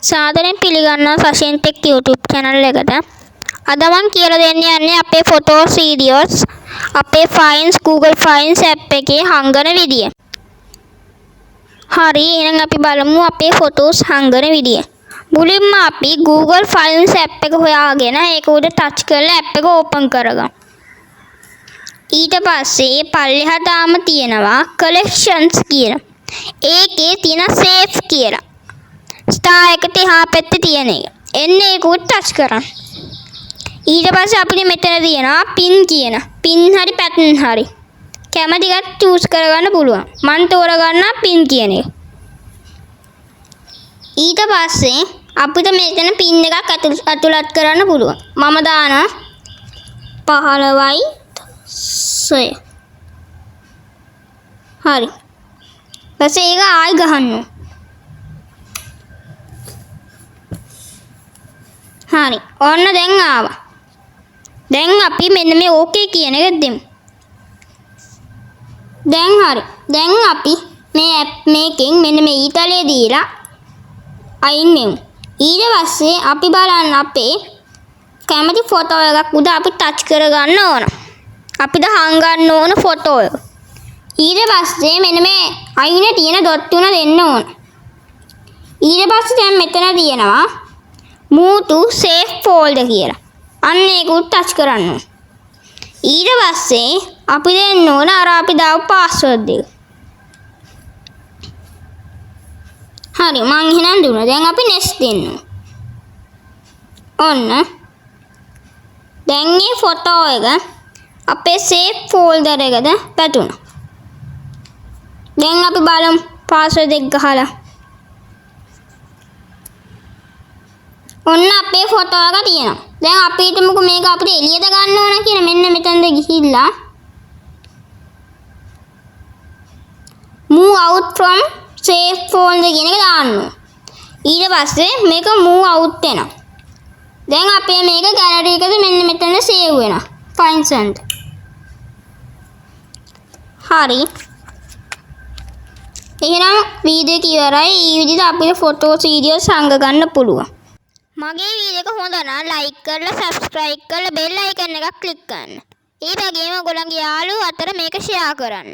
සාදරයෙන් පිළිගන්නවා fashion tech YouTube channel එකට. අද මම කියලා දෙන්න යන්නේ අපේ ෆොටෝස් වීඩියෝස් අපේ ෆයිල්ස් Google Files app එකේ හංගන විදිය. හරි එහෙනම් අපි බලමු අපේ ෆොටෝස් හංගන විදිය. මුලින්ම අපි Google Files app එක හොයාගෙන ඒක උඩ ටච් කරලා app එක ඕපන් කරගමු. ඊට පස්සේ පල්ලෙහා තාම තියෙනවා collections කියලා. ඒකේ තියෙන save කියලා. ස්ටාර් එකට එහා පැත්තේ තියෙන එක. එන්න ඒක උඩ ටච් කරන්න. ඊට පස්සේ අපිට මෙතන තියෙනවා pin කියන. pin හරි pattern හරි. කැමති එකක් choose කරගන්න පුළුවන්. මම තෝරගන්නා pin කියන එක. ඊට පස්සේ අපිට මෙතන pin එකක් අතුලත් කරන්න පුළුවන්. මම දානවා 15යි 6. හරි. ඊපස්සේ ඒක ආයි ගහන්න. හරි. ඔන්න දැන් ආවා. දැන් අපි මෙන්න මේ ඕකේ කියන එක දෙමු. දැන් හරි. දැන් අපි මේ app මේකෙන් මෙන්න මේ ඊතලයේ දීලා අයින් වෙමු. ඊට පස්සේ අපි බලන්න අපේ කැමති ෆොටෝ එකක් උඩ අපි ටච් කරගන්න ඕන. අපිට හංගන්න ඕන ෆොටෝ එක. ඊට පස්සේ මෙන්න මේ අයිනේ තියෙන ඩොට් තුන දෙන්න ඕන. ඊට පස්සේ දැන් මෙතන තියෙනවා move to save folder කියලා. අන්න ඒක උඩ ටච් කරන්න ඕන. ඊට පස්සේ අපි දෙන්න ඕන අර අපි දාපු පාස්වර්ඩ් එක. හරි මං එහෙනම් දුන්නා. දැන් අපි next දෙන්න ඕන. ඔන්න. දැන් මේ ෆොටෝ එක අපේ save folder එකට පැතුණා. දැන් අපි බලමු පාස්වර්ඩ් එක ගහලා. ඔන්න අපේ ෆොටෝ එක තියෙනවා. දැන් අපි හිතමුකෝ මේක අපිට එළියට ගන්න ඕන කියලා. මෙන්න මෙතනද ගිහිල්ලා move out from save folder කියන එක දාන්න ඕන. ඊට පස්සේ මේක move out වෙනවා. දැන් අපේ මේක gallery එකට මෙන්න මෙතන save වෙනවා. files and. හරි. එහෙනම් වීඩියෝ එක ඉවරයි. මේ විදිහට අපිට ෆොටෝස් වීඩියෝස් සංග ගන්න පුළුවන්. මගේ වීඩියෝ එක හොඳ නම් ලයික් කරලා සබ්ස්ක්‍රයිබ් කරලා බෙල් අයිකන් එකක් ක්ලික් කරන්න. ඒ වගේම ඔයගොල්ලන්ගේ යාළුවෝ අතර මේක ෂෙයා කරන්න.